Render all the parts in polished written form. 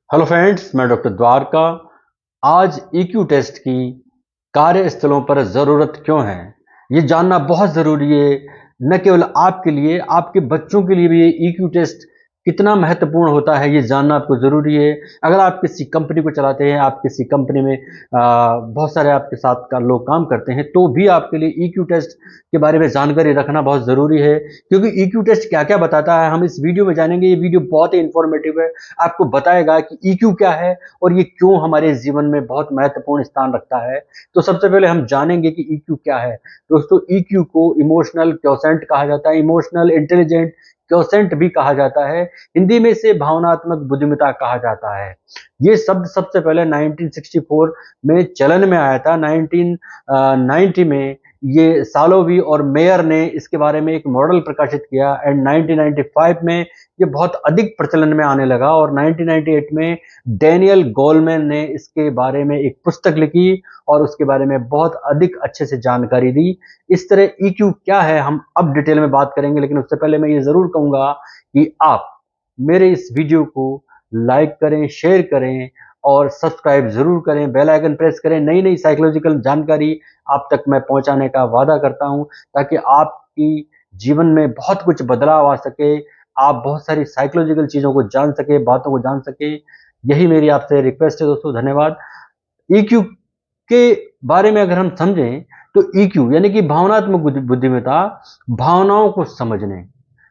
Hello friends, मैं doctor Dwarka. आज EQ test की कार्यस्थलों पर ज़रूरत क्यों है, ये जानना बहुत ज़रूरी है। न केवल आपके लिए, आपके बच्चों के लिए भी ये ईक्यू टेस्ट कितना महत्वपूर्ण होता है, ये जानना आपको ज़रूरी है। अगर आप किसी कंपनी को चलाते हैं, आप किसी कंपनी में बहुत सारे आपके साथ का लोग काम करते हैं, तो भी आपके लिए ईक्यू टेस्ट के बारे में जानकारी रखना बहुत ज़रूरी है। क्योंकि ईक्यू टेस्ट क्या क्या बताता है, हम इस वीडियो में जानेंगे। ये वीडियो बहुत ही इंफॉर्मेटिव है, आपको बताएगा कि ईक्यू क्या है और ये क्यों हमारे जीवन में बहुत महत्वपूर्ण स्थान रखता है। तो सबसे पहले हम जानेंगे कि ईक्यू क्या है। दोस्तों, ईक्यू को इमोशनल क्वोशेंट कहा जाता है, इमोशनल इंटेलिजेंट क्वोशेंट भी कहा जाता है। हिंदी में इसे भावनात्मक बुद्धिमत्ता कहा जाता है। ये शब्द सबसे पहले 1964 में चलन में आया था। 1990 में ये सालोवी और मेयर ने इसके बारे में एक मॉडल प्रकाशित किया एंड 1995 में ये बहुत अधिक प्रचलन में आने लगा और 1998 में डैनियल गोलमैन ने इसके बारे में एक पुस्तक लिखी और उसके बारे में बहुत अधिक अच्छे से जानकारी दी। इस तरह ईक्यू क्या है हम अब डिटेल में बात करेंगे, लेकिन उससे पहले मैं ये ज़रूर कहूँगा कि आप मेरे इस वीडियो को लाइक करें, शेयर करें और सब्सक्राइब ज़रूर करें, बेल आइकन प्रेस करें। नई नई साइकोलॉजिकल जानकारी आप तक मैं पहुंचाने का वादा करता हूं, ताकि आपकी जीवन में बहुत कुछ बदलाव आ सके, आप बहुत सारी साइकोलॉजिकल चीज़ों को जान सके, बातों को जान सके। यही मेरी आपसे रिक्वेस्ट है दोस्तों। धन्यवाद। ईक्यू के बारे में अगर हम समझें तो ईक्यू यानी कि भावनात्मक बुद्धिमत्ता, भावनाओं को समझने।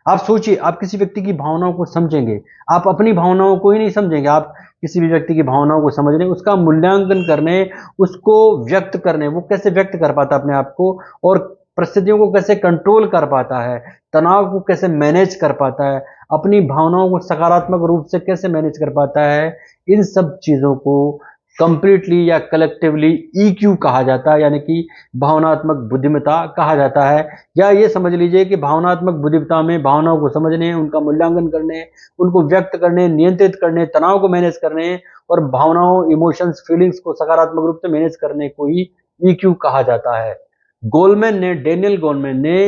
आप सोचिए, आप किसी व्यक्ति की भावनाओं को समझेंगे, आप अपनी भावनाओं को ही नहीं समझेंगे, आप किसी भी व्यक्ति की भावनाओं को समझने, उसका मूल्यांकन करने, उसको व्यक्त करने, वो कैसे व्यक्त कर पाता अपने आप को और परिस्थितियों को कैसे कंट्रोल कर पाता है, तनाव को कैसे मैनेज कर पाता है, अपनी भावनाओं को सकारात्मक रूप से कैसे मैनेज कर पाता है, इन सब चीज़ों को कंप्लीटली या कलेक्टिवली ईक्यू कहा जाता है, यानी कि भावनात्मक बुद्धिमत्ता कहा जाता है। या ये समझ लीजिए कि भावनात्मक बुद्धिमत्ता में भावनाओं को समझने, उनका मूल्यांकन करने, उनको व्यक्त करने, नियंत्रित करने, तनाव को मैनेज करने और भावनाओं, इमोशंस, फीलिंग्स को सकारात्मक रूप से मैनेज करने को ही ईक्यू कहा जाता है। डेनियल गोलमैन ने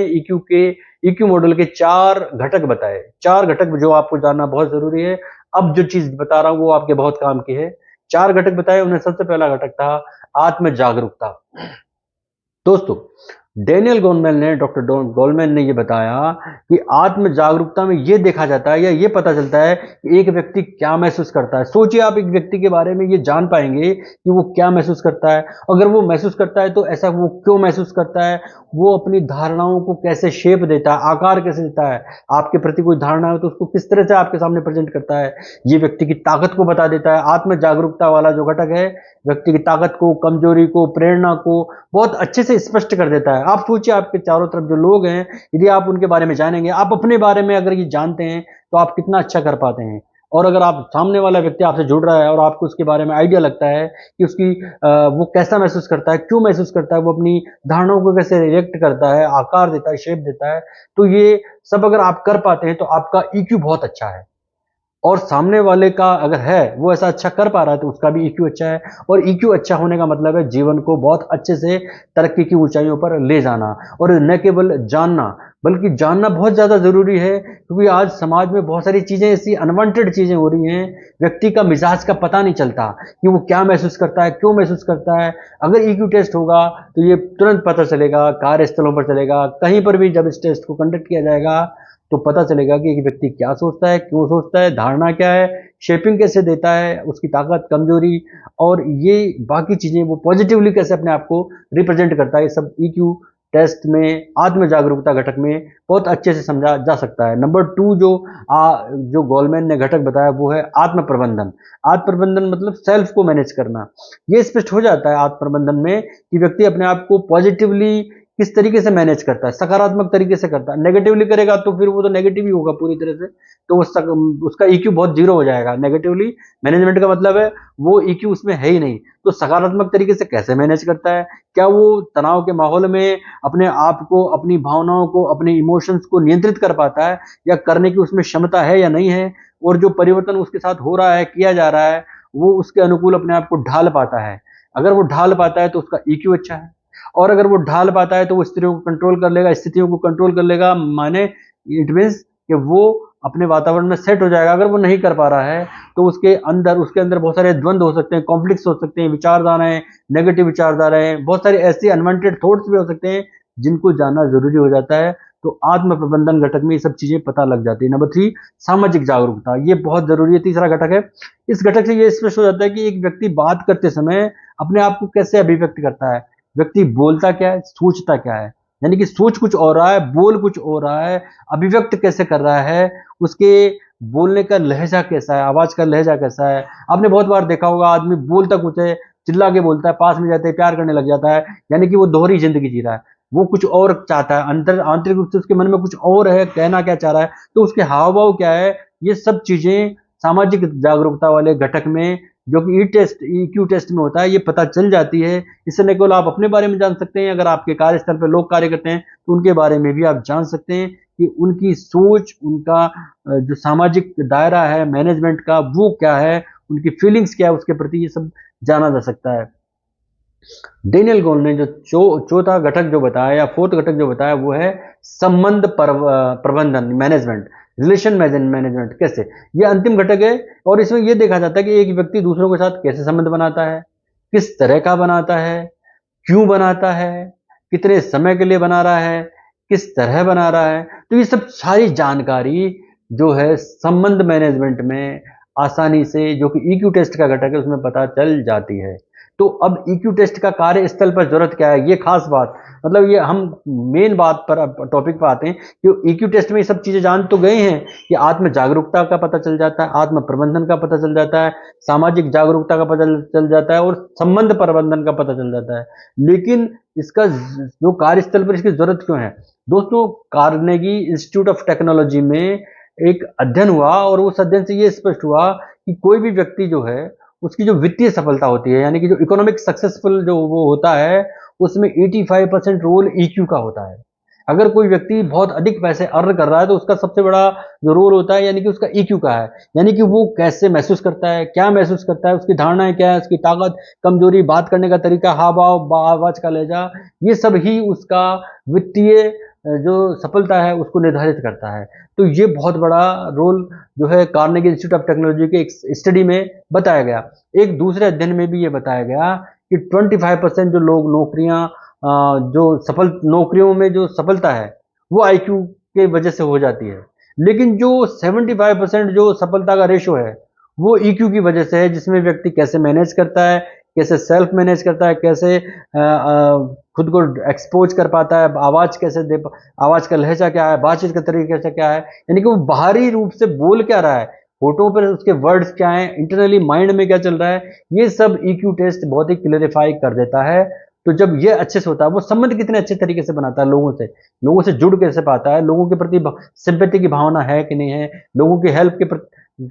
ईक्यू मॉडल के 4 घटक बताए। 4 घटक जो आपको जानना बहुत जरूरी है। अब जो चीज बता रहा हूं वो आपके बहुत काम की है। 4 घटक बताए, उन्हें सबसे पहला घटक था आत्म जागरूकता। दोस्तों, डैनियल गोलमैन ने डॉक्टर गोलमैन ने ये बताया कि आत्म जागरूकता में ये देखा जाता है या ये पता चलता है कि एक व्यक्ति क्या महसूस करता है। सोचिए, आप एक व्यक्ति के बारे में ये जान पाएंगे कि वो क्या महसूस करता है। अगर वो महसूस करता है तो ऐसा वो क्यों महसूस करता है, वो अपनी धारणाओं को कैसे शेप देता है, आकार कैसे देता है, आपके प्रति कोई धारणा है तो उसको किस तरह से आपके सामने प्रेजेंट करता है, ये व्यक्ति की ताकत को बता देता है। आत्म जागरूकता वाला जो घटक है व्यक्ति की ताकत को, कमजोरी को, प्रेरणा को बहुत अच्छे से स्पष्ट कर देता है। आप सोचिए, आपके चारों तरफ जो लोग हैं, यदि आप उनके बारे में जानेंगे, आप अपने बारे में अगर ये जानते हैं तो आप कितना अच्छा कर पाते हैं। और अगर आप सामने वाला व्यक्ति आपसे जुड़ रहा है और आपको उसके बारे में आइडिया लगता है कि वो कैसा महसूस करता है, क्यों महसूस करता है, वो अपनी धारणाओं को कैसे रिएक्ट करता है, आकार देता है, शेप देता है, तो ये सब अगर आप कर पाते हैं तो आपका ईक्यू बहुत अच्छा है। और सामने वाले का अगर है वो ऐसा अच्छा कर पा रहा है तो उसका भी ईक्यू अच्छा है। और ईक्यू अच्छा होने का मतलब है जीवन को बहुत अच्छे से तरक्की की ऊंचाइयों पर ले जाना। और न केवल जानना बल्कि जानना बहुत ज़्यादा ज़रूरी है, क्योंकि आज समाज में बहुत सारी चीज़ें ऐसी अनवांटेड चीज़ें हो रही हैं, व्यक्ति का मिजाज का पता नहीं चलता कि वो क्या महसूस करता है, क्यों महसूस करता है। अगर ईक्यू टेस्ट होगा तो ये तुरंत पता चलेगा, कार्यस्थलों पर चलेगा, कहीं पर भी जब इस टेस्ट को कंडक्ट किया जाएगा तो पता चलेगा कि एक व्यक्ति क्या सोचता है, क्यों सोचता है, धारणा क्या है, शेपिंग कैसे देता है, उसकी ताकत, कमजोरी और ये बाकी चीजें वो पॉजिटिवली कैसे अपने आप को रिप्रेजेंट करता है। ये सब ईक्यू टेस्ट में, आत्म जागरूकता घटक में बहुत अच्छे से समझा जा सकता है। नंबर 2 जो गोलमैन ने घटक बताया वो है आत्म प्रबंधन। आत्म प्रबंधन मतलब सेल्फ को मैनेज करना। ये स्पष्ट हो जाता है आत्म प्रबंधन में कि व्यक्ति अपने आप को पॉजिटिवली किस तरीके से मैनेज करता है, सकारात्मक तरीके से करता है। नेगेटिवली करेगा तो फिर वो तो नेगेटिव ही होगा पूरी तरह से, तो उसका ईक्यू बहुत जीरो हो जाएगा। नेगेटिवली मैनेजमेंट का मतलब है वो ईक्यू उसमें है ही नहीं। तो सकारात्मक तरीके से कैसे मैनेज करता है, क्या वो तनाव के माहौल में अपने आप को, अपनी भावनाओं को, अपने इमोशंस को नियंत्रित कर पाता है या करने की उसमें क्षमता है या नहीं है, और जो परिवर्तन उसके साथ हो रहा है, किया जा रहा है, वो उसके अनुकूल अपने आप को ढाल पाता है। अगर वो ढाल पाता है तो उसका ईक्यू अच्छा है। और अगर वो ढाल पाता है तो वो स्थितियों को कंट्रोल कर लेगा, स्थितियों को कंट्रोल कर लेगा, माने इट मीन्स कि वो अपने वातावरण में सेट हो जाएगा। अगर वो नहीं कर पा रहा है तो उसके अंदर बहुत सारे द्वंद्व हो सकते हैं, कॉन्फ्लिक्ट्स हो सकते हैं, विचारधाराएं, नेगेटिव विचारधाराएं, बहुत सारे ऐसे अनवांटेड थॉट्स भी हो सकते हैं जिनको जानना जरूरी हो जाता है। तो आत्म प्रबंधन घटक में ये सब चीजें पता लग जाती है। नंबर 3, सामाजिक जागरूकता, ये बहुत जरूरी है, तीसरा घटक है। इस घटक से ये स्पष्ट हो जाता है कि एक व्यक्ति बात करते समय अपने आप को कैसे अभिव्यक्त करता है, व्यक्ति बोलता क्या है, सोचता क्या है, यानी कि सोच कुछ और रहा है, बोल कुछ और रहा है, अभिव्यक्त कैसे कर रहा है, उसके बोलने का लहजा कैसा है, आवाज का लहजा कैसा है। आपने बहुत बार देखा होगा, आदमी बोलता कुछ है, चिल्ला के बोलता है, पास में जाते ही प्यार करने लग जाता है, यानी कि वो दोहरी जिंदगी जी रहा है, वो कुछ और चाहता है, आंतरिक रूप से उसके मन में कुछ और है, कहना क्या चाह रहा है, तो उसके हाव भाव क्या है, ये सब चीजें सामाजिक जागरूकता वाले घटक में, जो कि ईक्यू टेस्ट में होता है, ये पता चल जाती है। इससे न केवल आप अपने बारे में जान सकते हैं, अगर आपके कार्यस्थल पर लोग कार्य करते हैं तो उनके बारे में भी आप जान सकते हैं कि उनकी सोच, उनका जो सामाजिक दायरा है मैनेजमेंट का, वो क्या है, उनकी फीलिंग्स क्या है उसके प्रति, ये सब जाना जा सकता है। डेनियल गोल ने जो चौथा घटक जो बताया या फोर्थ घटक जो बताया वो है संबंध प्रबंधन, मैनेजमेंट, रिलेशन मैनेजमेंट कैसे, ये अंतिम घटक है। और इसमें यह देखा जाता है कि एक व्यक्ति दूसरों के साथ कैसे संबंध बनाता है, किस तरह का बनाता है, क्यों बनाता है, कितने समय के लिए बना रहा है, किस तरह बना रहा है। तो ये सब सारी जानकारी जो है संबंध मैनेजमेंट में आसानी से, जो कि ईक्यू टेस्ट का घटक है, उसमें पता चल जाती है। तो अब ईक्यू टेस्ट का कार्यस्थल पर जरूरत क्या है, ये खास बात, मतलब ये हम मेन बात पर टॉपिक पर आते हैं कि ईक्यू टेस्ट में ये सब चीजें जान तो गए हैं कि आत्म जागरूकता का पता चल जाता है, आत्म प्रबंधन का पता चल जाता है, सामाजिक जागरूकता का पता चल जाता है और संबंध प्रबंधन का पता चल जाता है। लेकिन इसका जो कार्यस्थल पर इसकी जरूरत क्यों है दोस्तों, कार्नेगी इंस्टीट्यूट ऑफ टेक्नोलॉजी में एक अध्ययन हुआ और उस अध्ययन से ये स्पष्ट हुआ कि कोई भी व्यक्ति जो है उसकी जो वित्तीय सफलता होती है, यानी कि जो इकोनॉमिक सक्सेसफुल जो वो होता है, उसमें 85% रोल ईक्यू का होता है। अगर कोई व्यक्ति बहुत अधिक पैसे अर्न कर रहा है तो उसका सबसे बड़ा जो रोल होता है यानी कि उसका ईक्यू का है, यानी कि वो कैसे महसूस करता है, क्या महसूस करता है, उसकी धारणाएं क्या है, उसकी ताकत, कमजोरी, बात करने का तरीका, हाव भाव, आवाज का लहजा, ये सब ही उसका वित्तीय जो सफलता है उसको निर्धारित करता है। तो ये बहुत बड़ा रोल जो है कार्नेगी इंस्टीट्यूट ऑफ टेक्नोलॉजी के एक स्टडी में बताया गया। एक दूसरे अध्ययन में भी ये बताया गया कि 25% जो लोग नौकरियां, जो सफल नौकरियों में जो सफलता है वो आईक्यू के वजह से हो जाती है, लेकिन जो 75% जो सफलता का रेशो है वो ईक्यू की वजह से है, जिसमें व्यक्ति कैसे मैनेज करता है, कैसे सेल्फ मैनेज करता है, कैसे खुद को एक्सपोज कर पाता है, आवाज कैसे दे, आवाज का लहजा क्या है, बातचीत का तरीका क्या है, यानी कि वो बाहरी रूप से बोल क्या रहा है, फोटो पर उसके वर्ड्स क्या हैं, इंटरनली माइंड में क्या चल रहा है, ये सब ईक्यू टेस्ट बहुत ही क्लियरिफाई कर देता है। तो जब ये अच्छे से होता है, वो संबंध कितने अच्छे तरीके से बनाता है, लोगों से जुड़ कैसे पाता है, लोगों के प्रति सिंपैथी की भावना है कि नहीं है, लोगों की हेल्प के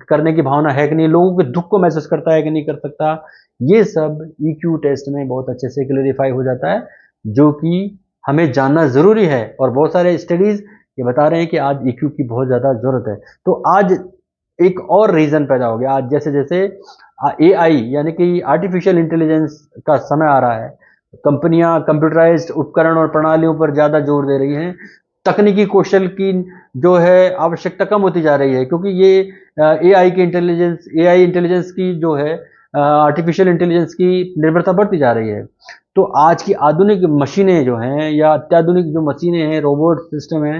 करने की भावना है कि नहीं, लोगों के दुख को महसूस करता है कि नहीं कर सकता, ये सब ईक्यू टेस्ट में बहुत अच्छे से क्लियरिफाई हो जाता है, जो कि हमें जानना जरूरी है। और बहुत सारे स्टडीज ये बता रहे हैं कि आज ईक्यू की बहुत ज्यादा जरूरत है। तो आज एक और रीजन पैदा हो गया, आज जैसे जैसे एआई यानी कि आर्टिफिशियल इंटेलिजेंस का समय आ रहा है, कंपनियां कंप्यूटराइज्ड उपकरण और प्रणालियों पर ज्यादा जोर दे रही हैं, तकनीकी कौशल की जो है आवश्यकता कम होती जा रही है, क्योंकि ये एआई इंटेलिजेंस की जो है आर्टिफिशियल इंटेलिजेंस की निर्भरता बढ़ती जा रही है। तो आज की आधुनिक मशीनें जो हैं या अत्याधुनिक जो मशीनें हैं, रोबोट सिस्टम हैं,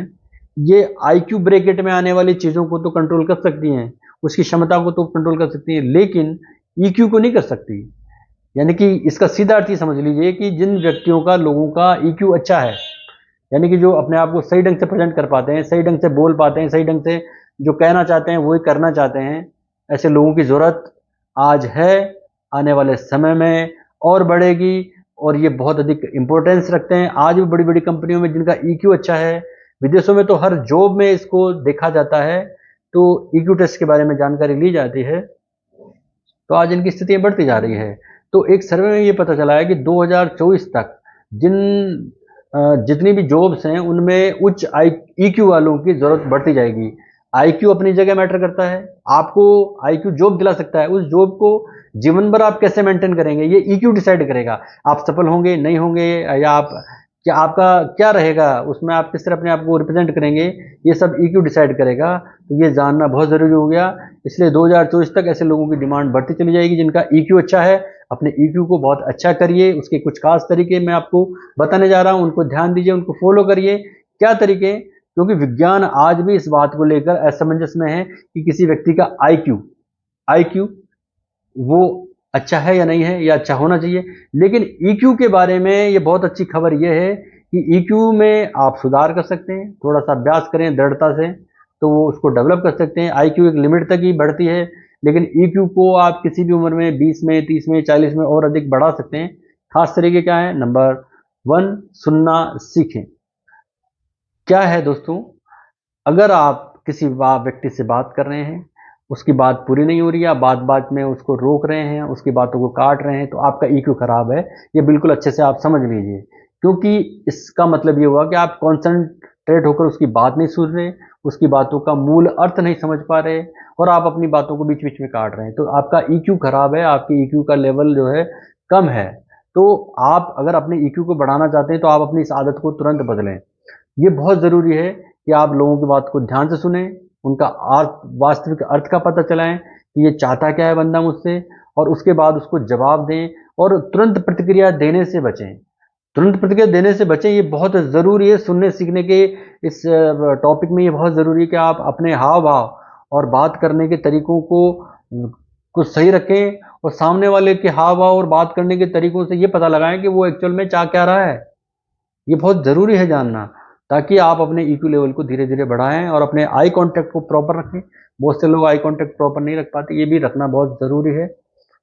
ये आईक्यू ब्रैकेट में आने वाली चीज़ों को तो कंट्रोल कर सकती हैं, उसकी क्षमता को तो कंट्रोल कर सकती हैं, लेकिन ईक्यू को नहीं कर सकती। यानी कि इसका सीधा अर्थ ये समझ लीजिए कि जिन व्यक्तियों का, लोगों का ईक्यू अच्छा है, यानी कि जो अपने आप को सही ढंग से प्रेजेंट कर पाते हैं, सही ढंग से बोल पाते हैं, सही ढंग से जो कहना चाहते हैं वही करना चाहते हैं, ऐसे लोगों की ज़रूरत आज है, आने वाले समय में और बढ़ेगी, और ये बहुत अधिक इंपॉर्टेंस रखते हैं। आज भी बड़ी बड़ी कंपनियों में जिनका ईक्यू अच्छा है, विदेशों में तो हर जॉब में इसको देखा जाता है, तो ईक्यू टेस्ट के बारे में जानकारी ली जाती है, तो आज इनकी स्थितियां बढ़ती जा रही है। तो एक सर्वे में ये पता चला है कि 2024 तक जितनी भी जॉब्स हैं उनमें उच्च ईक्यू वालों की जरूरत बढ़ती जाएगी। आईक्यू अपनी जगह मैटर करता है, आपको आईक्यू जॉब दिला सकता है, उस जॉब को जीवन भर आप कैसे मेंटेन करेंगे ये ईक्यू डिसाइड करेगा। आप सफल होंगे, नहीं होंगे, या आप क्या, आपका क्या रहेगा उसमें, आप किस तरह अपने आप को रिप्रेजेंट करेंगे, ये सब ईक्यू डिसाइड करेगा। तो ये जानना बहुत जरूरी हो गया। इसलिए 2024 तक ऐसे लोगों की डिमांड बढ़ती चली जाएगी जिनका ईक्यू अच्छा है। अपने ईक्यू को बहुत अच्छा करिए, उसके कुछ खास तरीके मैं आपको बताने जा रहा हूं, उनको ध्यान दीजिए, उनको फॉलो करिए। क्या तरीके? क्योंकि विज्ञान आज भी इस बात को लेकर असमंजस में है कि किसी व्यक्ति का आईक्यू आईक्यू वो अच्छा है या नहीं है, या अच्छा होना चाहिए। लेकिन ईक्यू के बारे में ये बहुत अच्छी खबर ये है कि ईक्यू में आप सुधार कर सकते हैं, थोड़ा सा अभ्यास करें दृढ़ता से तो वो उसको डेवलप कर सकते हैं। आईक्यू एक लिमिट तक ही बढ़ती है, लेकिन ईक्यू को आप किसी भी उम्र में 20 में, 30 में, 40 में और अधिक बढ़ा सकते हैं। खास तरीके क्या है? नंबर 1, सुनना सीखें। क्या है दोस्तों, अगर आप किसी व्यक्ति से बात कर रहे हैं, उसकी बात पूरी नहीं हो रही है, आप बात बात में उसको रोक रहे हैं, उसकी बातों को काट रहे हैं, तो आपका ईक्यू खराब है। ये बिल्कुल अच्छे से आप समझ लीजिए, क्योंकि इसका मतलब ये हुआ कि आप कॉन्सेंट्रेट होकर उसकी बात नहीं सुन रहे, उसकी बातों का मूल अर्थ नहीं समझ पा रहे, और आप अपनी बातों को बीच बीच में काट रहे हैं। तो आपका ईक्यू खराब है, आपके ईक्यू का लेवल जो है कम है। तो आप अगर अपने ईक्यू को बढ़ाना चाहते हैं तो आप अपनी इस आदत को तुरंत बदलें। ये बहुत ज़रूरी है कि आप लोगों की बात को ध्यान से सुनें, उनका अर्थ, वास्तविक अर्थ का पता चलाएं कि ये चाहता क्या है बंदा मुझसे, और उसके बाद उसको जवाब दें। और तुरंत प्रतिक्रिया देने से बचें, तुरंत प्रतिक्रिया देने से बचें। ये बहुत ज़रूरी है सुनने सीखने के इस टॉपिक में। ये बहुत ज़रूरी है कि आप अपने हाव भाव और बात करने के तरीकों को सही रखें, और सामने वाले के हाव भाव और बात करने के तरीकों से ये पता लगाएं कि वो एक्चुअल में चाह क्या रहा है। ये बहुत ज़रूरी है जानना, ताकि आप अपने ईक्यू लेवल को धीरे धीरे बढ़ाएं और अपने आई कांटेक्ट को प्रॉपर रखें। बहुत से लोग आई कांटेक्ट प्रॉपर नहीं रख पाते, ये भी रखना बहुत ज़रूरी है।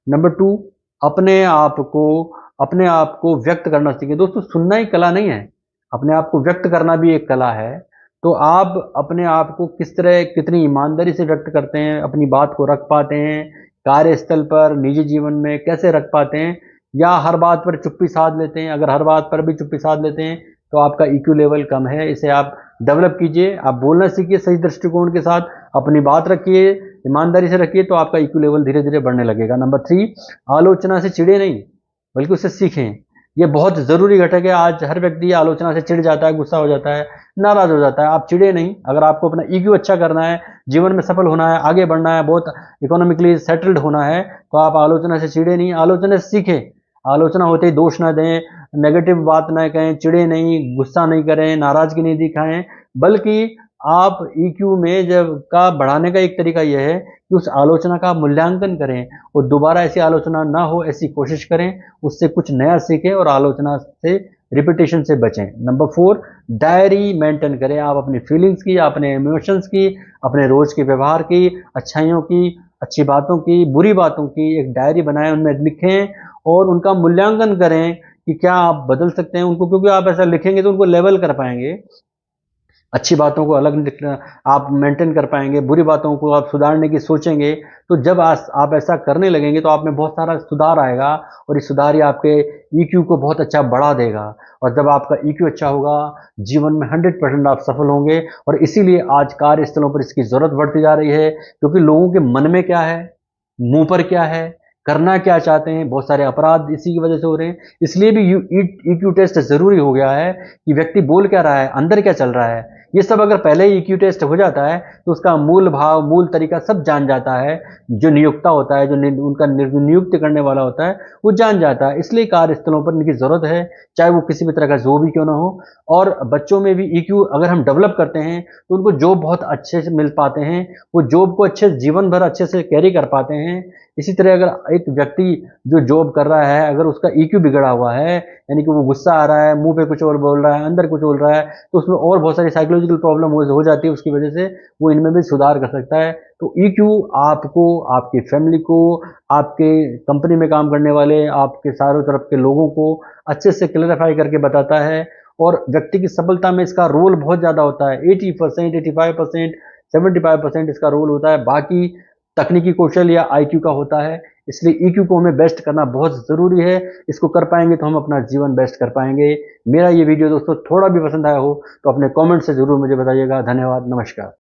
नंबर 2, अपने आप को व्यक्त करना सीखें। दोस्तों, सुनना ही कला नहीं है, अपने आप को व्यक्त करना भी एक कला है। तो आप अपने आप को किस तरह, कितनी ईमानदारी से व्यक्त करते हैं, अपनी बात को रख पाते हैं, कार्यस्थल पर, निजी जीवन में कैसे रख पाते हैं, या हर बात पर चुप्पी साध लेते हैं? अगर हर बात पर भी चुप्पी साध लेते हैं तो आपका ईक्यू लेवल कम है। इसे आप डेवलप कीजिए, आप बोलना सीखिए सही दृष्टिकोण के साथ, अपनी बात रखिए, ईमानदारी से रखिए, तो आपका ईक्यू लेवल धीरे धीरे बढ़ने लगेगा। नंबर 3, आलोचना से चिढ़े नहीं, बल्कि उससे सीखें। ये बहुत ज़रूरी घटक है। आज हर व्यक्ति आलोचना से चिढ़ जाता है, गुस्सा हो जाता है, नाराज हो जाता है। आप चिढ़े नहीं। अगर आपको अपना ईक्यू अच्छा करना है, जीवन में सफल होना है, आगे बढ़ना है, बहुत इकोनॉमिकली सेटल्ड होना है, तो आप आलोचना से चिढ़े नहीं, आलोचना से सीखें। आलोचना होते ही दोष ना दें, नेगेटिव बात ना कहें, चिढ़े नहीं, गुस्सा नहीं करें, नाराजगी नहीं दिखाएं, बल्कि आप ईक्यू में जब का बढ़ाने का एक तरीका यह है कि उस आलोचना का मूल्यांकन करें, और दोबारा ऐसी आलोचना ना हो ऐसी कोशिश करें, उससे कुछ नया सीखें और आलोचना से, रिपीटेशन से बचें। नंबर 4, डायरी मेंटेन करें। आप अपनी फीलिंग्स की, अपने इमोशंस की, अपने रोज के व्यवहार की, अच्छाइयों की, अच्छी बातों की, बुरी बातों की एक डायरी बनाएं, उनमें लिखें और उनका मूल्यांकन करें कि क्या आप बदल सकते हैं उनको, क्योंकि आप ऐसा लिखेंगे तो उनको लेवल कर पाएंगे। अच्छी बातों को अलग आप मेंटेन कर पाएंगे, बुरी बातों को आप सुधारने की सोचेंगे। तो जब आप ऐसा करने लगेंगे तो आप में बहुत सारा सुधार आएगा, और इस सुधार ही आपके ईक्यू को बहुत अच्छा बढ़ा देगा। और जब आपका ईक्यू अच्छा होगा, जीवन में 100% आप सफल होंगे। और इसीलिए आज कार्यस्थलों पर इसकी जरूरत बढ़ती जा रही है, क्योंकि लोगों के मन में क्या है, मुंह पर क्या है, करना क्या चाहते हैं, बहुत सारे अपराध इसी की वजह से हो रहे हैं। इसलिए भी ईक्यू टेस्ट जरूरी हो गया है कि व्यक्ति बोल क्या रहा है, अंदर क्या चल रहा है। ये सब अगर पहले ही ईक्यू टेस्ट हो जाता है तो उसका मूल भाव, मूल तरीका सब जान जाता है। जो नियोक्ता होता है, जो उनका नियुक्त करने वाला होता है, वो जान जाता है। इसलिए कार्यस्थलों पर इनकी जरूरत है, चाहे वो किसी भी तरह का जॉब ही क्यों ना हो। और बच्चों में भी ईक्यू अगर हम डेवलप करते हैं तो उनको जॉब बहुत अच्छे से मिल पाते हैं, वो जॉब को अच्छे जीवन भर अच्छे से कैरी कर पाते हैं। इसी तरह अगर एक व्यक्ति जो जॉब कर रहा है, अगर उसका ईक्यू बिगड़ा हुआ है, यानी कि वो गुस्सा आ रहा है, मुंह पे कुछ और बोल रहा है, अंदर कुछ बोल रहा है, तो उसमें और बहुत सारी साइकोलॉजिकल प्रॉब्लम हो जाती है। उसकी वजह से वो इनमें भी सुधार कर सकता है। तो ईक्यू आपको, आपकी फैमिली को, आपके कंपनी में काम करने वाले, आपके चारों तरफ के लोगों को अच्छे से क्लैरिफाई करके बताता है। और व्यक्ति की सफलता में इसका रोल बहुत ज़्यादा होता है। 80%, 85%, 75% इसका रोल होता है, बाकी तकनीकी कौशल या आईक्यू का होता है। इसलिए ईक्यू को हमें बेस्ट करना बहुत ज़रूरी है। इसको कर पाएंगे तो हम अपना जीवन बेस्ट कर पाएंगे। मेरा ये वीडियो दोस्तों थोड़ा भी पसंद आया हो तो अपने कमेंट से ज़रूर मुझे बताइएगा। धन्यवाद, नमस्कार।